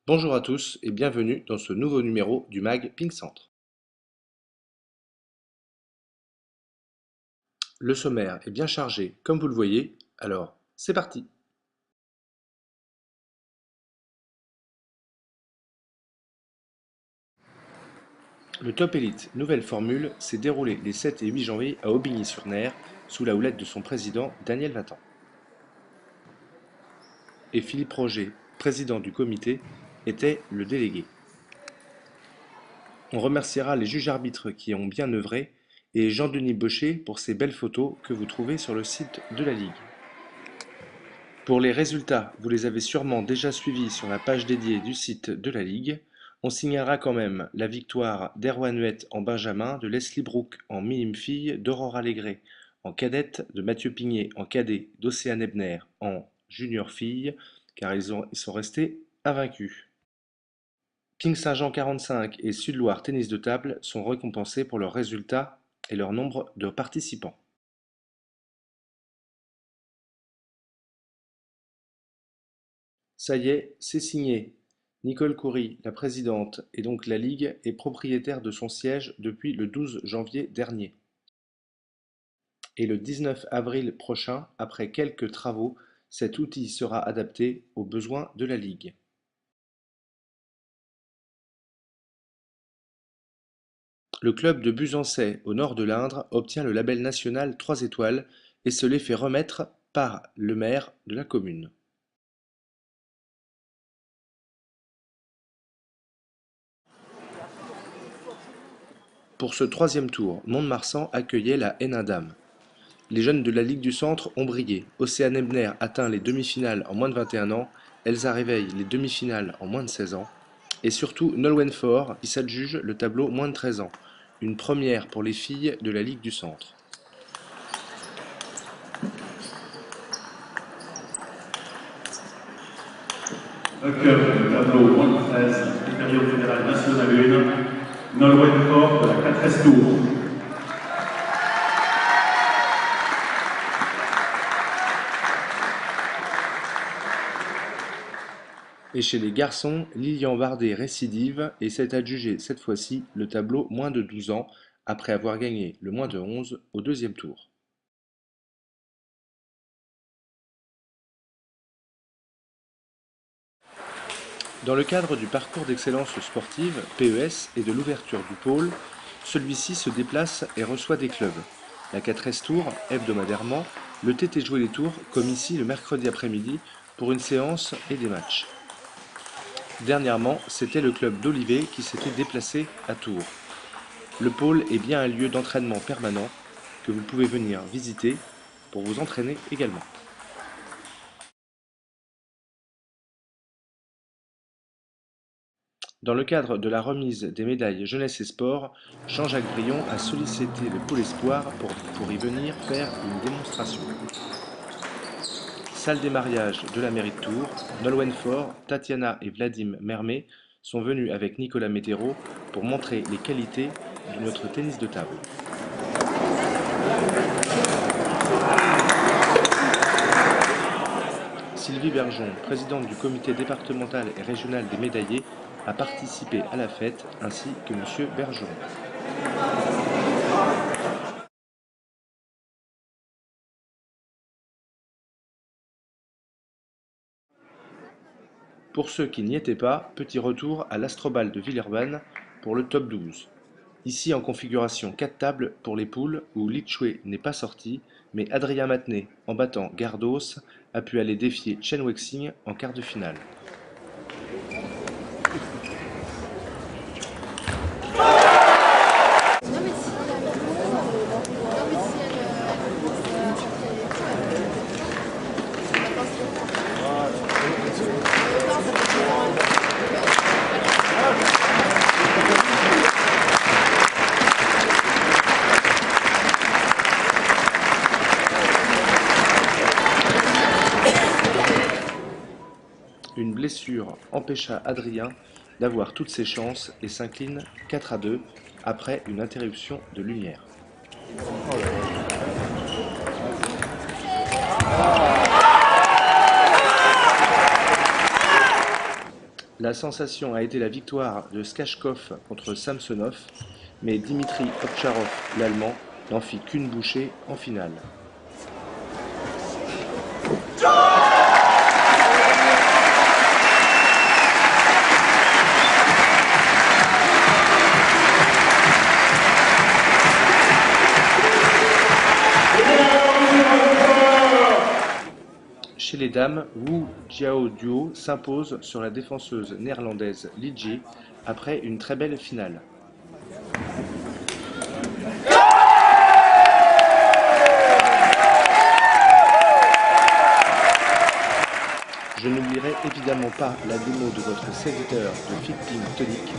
Bonjour à tous et bienvenue dans ce nouveau numéro du mag Pink Centre. Le sommaire est bien chargé comme vous le voyez, alors c'est parti. Le Top Elite nouvelle formule s'est déroulé les 7 et 8 janvier à Aubigny-sur-Ner sous la houlette de son président Daniel Vatan. Et Philippe Roger, président du comité, était le délégué. On remerciera les juges arbitres qui ont bien œuvré et Jean-Denis Baucher pour ces belles photos que vous trouvez sur le site de la Ligue. Pour les résultats, vous les avez sûrement déjà suivis sur la page dédiée du site de la Ligue. On signalera quand même la victoire d'Erwan Huet en benjamin, de Leslie Brooke en minime fille, d'Aurora Légré en cadette, de Mathieu Pignet en cadet, d'Océane Ebner en junior fille, car ils sont restés invaincus. King Saint-Jean 45 et Sud-Loire Tennis de Table sont récompensés pour leurs résultats et leur nombre de participants. Ça y est, c'est signé. Nicole Coury, la présidente et donc la Ligue, est propriétaire de son siège depuis le 12 janvier dernier. Et le 19 avril prochain, après quelques travaux, cet outil sera adapté aux besoins de la Ligue. Le club de Buzançais, au nord de l'Indre, obtient le label national 3 étoiles et se les fait remettre par le maire de la commune. Pour ce troisième tour, Mont-de-Marsan accueillait la Hénin-Dames. Les jeunes de la Ligue du Centre ont brillé. Océane Ebner atteint les demi-finales en moins de 21 ans, Elsa Réveil les demi-finales en moins de 16 ans, et surtout Nolwenn Faure qui s'adjuge le tableau moins de 13 ans, une première pour les filles de la Ligue du Centre. Vainqueur du tableau moins de 13, période fédérale nationale 1, Nolwenn Faure de la 4S Tour. Et chez les garçons, Lilian Bardet récidive et s'est adjugé cette fois-ci le tableau moins de 12 ans après avoir gagné le moins de 11 au deuxième tour. Dans le cadre du parcours d'excellence sportive, PES, et de l'ouverture du pôle, celui-ci se déplace et reçoit des clubs. La 4S Tour, hebdomadairement, le TT Jouer les Tours, comme ici le mercredi après-midi, pour une séance et des matchs. Dernièrement, c'était le club d'Olivet qui s'était déplacé à Tours. Le pôle est bien un lieu d'entraînement permanent que vous pouvez venir visiter pour vous entraîner également. Dans le cadre de la remise des médailles Jeunesse et Sport, Jean-Jacques Brion a sollicité le Pôle Espoir pour y venir faire une démonstration. Salle des mariages de la mairie de Tours, Nolwenn Faure, Tatiana et Vladim Mermet sont venus avec Nicolas Météro pour montrer les qualités de notre tennis de table. Sylvie Bergeon, présidente du comité départemental et régional des médaillés, a participé à la fête, ainsi que M. Bergeron. Pour ceux qui n'y étaient pas, petit retour à l'Astrobal de Villeurbanne pour le top 12. Ici en configuration 4 tables pour les poules où Li Chue n'est pas sorti, mais Adrien Matenet, en battant Gardos, a pu aller défier Chen Wexing en quart de finale. Une blessure empêcha Adrien d'avoir toutes ses chances et s'incline 4-2 après une interruption de lumière. La sensation a été la victoire de Skachkov contre Samsonov, mais Dimitri Ovtcharov, l'Allemand, n'en fit qu'une bouchée en finale. Chez les dames, Wu Jiao Duo s'impose sur la défenseuse néerlandaise Li Jie après une très belle finale. Je n'oublierai évidemment pas la démo de votre serviteur de Fitting Tonic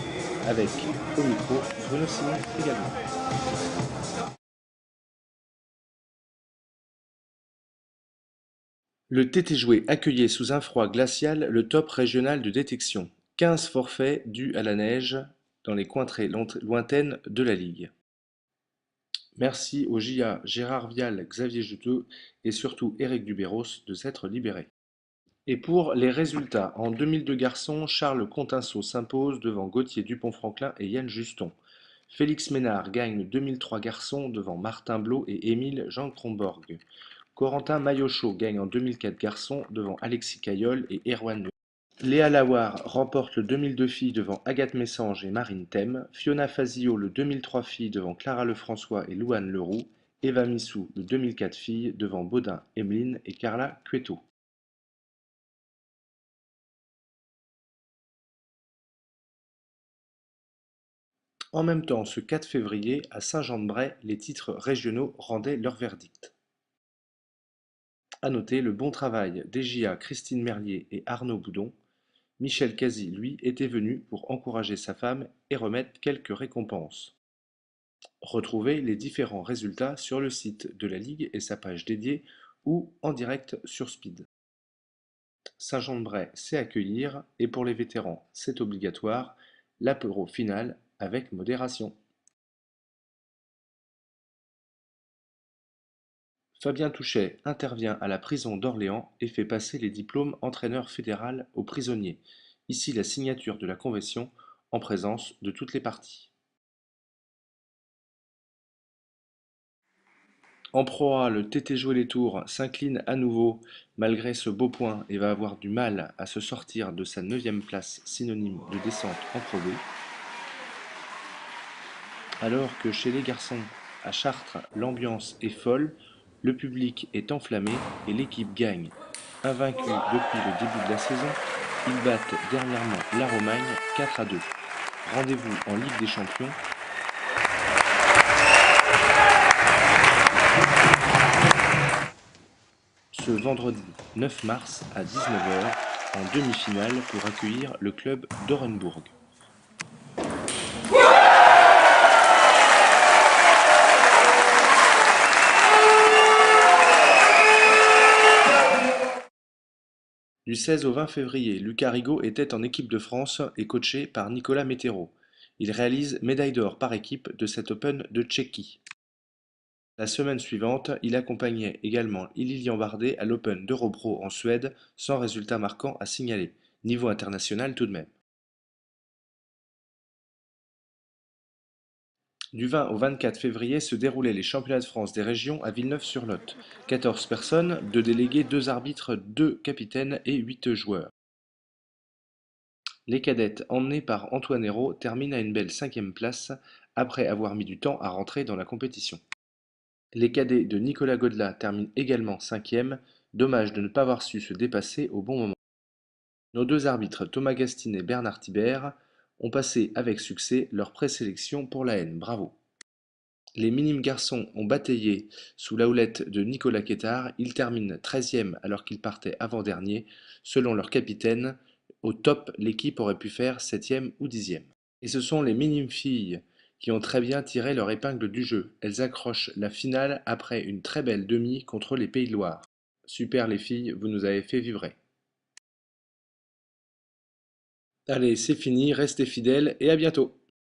avec, au micro, Bruno Simon également. Le TT-Jouet accueillait sous un froid glacial le top régional de détection. 15 forfaits dus à la neige dans les contrées lointaines de la Ligue. Merci aux JA Gérard Vial, Xavier Juteux et surtout Éric Dubéros de s'être libérés. Et pour les résultats, en 2002 garçons, Charles Continceau s'impose devant Gauthier Dupont-Franklin et Yann Juston. Félix Ménard gagne 2003 garçons devant Martin Blot et Émile Jean Cromborg. Corentin Maillochot gagne en 2004 garçons devant Alexis Caillol et Erwan Nuet. Léa Lawar remporte le 2002 filles devant Agathe Messange et Marine Thème. Fiona Fazio le 2003 filles devant Clara Lefrançois et Louane Leroux. Eva Missou le 2004 filles devant Baudin, Emeline et Carla Cueto. En même temps, ce 4 février, à Saint-Jean-de-Bray, les titres régionaux rendaient leur verdict. À noter le bon travail d'Egia Christine Merlier et Arnaud Boudon. Michel Cazy, lui, était venu pour encourager sa femme et remettre quelques récompenses. Retrouvez les différents résultats sur le site de la Ligue et sa page dédiée ou en direct sur Speed. Saint-Jean-de-Bray sait accueillir et pour les vétérans, c'est obligatoire, l'apéro final avec modération. Fabien Touchet intervient à la prison d'Orléans et fait passer les diplômes entraîneur fédéral aux prisonniers. Ici la signature de la convention en présence de toutes les parties. En Pro A, le TT Jouer les Tours s'incline à nouveau malgré ce beau point et va avoir du mal à se sortir de sa 9e place synonyme de descente en Pro B. Alors que chez les garçons, à Chartres, l'ambiance est folle, le public est enflammé et l'équipe gagne. Invaincus depuis le début de la saison, ils battent dernièrement la Romagne 4-2. Rendez-vous en Ligue des Champions. Ce vendredi 9 mars à 19h en demi-finale pour accueillir le club d'Orenbourg. Du 16 au 20 février, Lucas Rigaud était en équipe de France et coaché par Nicolas Météro. Il réalise médaille d'or par équipe de cet Open de Tchéquie. La semaine suivante, il accompagnait également Lilian Bardet à l'Open d'Europro en Suède, sans résultat marquant à signaler. Niveau international tout de même. Du 20 au 24 février se déroulaient les championnats de France des régions à Villeneuve-sur-Lot. 14 personnes, 2 délégués, 2 arbitres, 2 capitaines et 8 joueurs. Les cadettes, emmenées par Antoine Hérault, terminent à une belle 5e place après avoir mis du temps à rentrer dans la compétition. Les cadets de Nicolas Godelat terminent également 5e, dommage de ne pas avoir su se dépasser au bon moment. Nos 2 arbitres, Thomas Gastine et Bernard Thibert, ont passé avec succès leur présélection pour la N. Bravo. Les minimes garçons ont bataillé sous la houlette de Nicolas Quétard. Ils terminent 13e alors qu'ils partaient avant-dernier. Selon leur capitaine, au top, l'équipe aurait pu faire 7e ou 10e. Et ce sont les minimes filles qui ont très bien tiré leur épingle du jeu. Elles accrochent la finale après une très belle demi contre les Pays de Loire. Super les filles, vous nous avez fait vibrer. Allez, c'est fini, restez fidèles et à bientôt.